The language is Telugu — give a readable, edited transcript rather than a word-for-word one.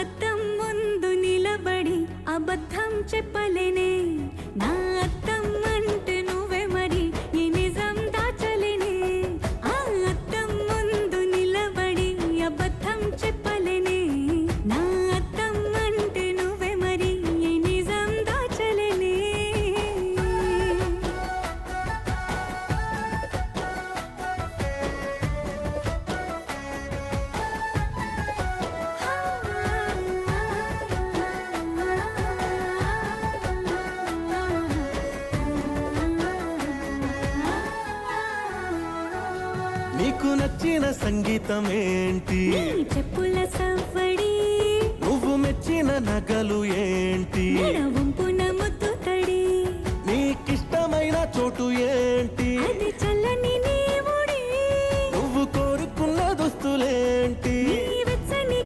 అద్దం ముందు నిలబడి అబద్ధం చెప్పలేనే నా అద్దం అంటే నువ్వే మరి ఈ నిజం దాచలేనే ఆ అద్దం ముందు నిలబడి అబద్ధం చెప్పలేనే నా అద్దం అంటే నువ్వే మరి ఈ నిజం దాచలేనే నీకు నచ్చిన సంగీతం ఏంటి నీ చెప్పుల సవ్వడి నువ్వు మెచ్చిన నగలు ఏంటి వంపున ముద్దు తడి నీకిష్టమైన చోటు ఏంటి అది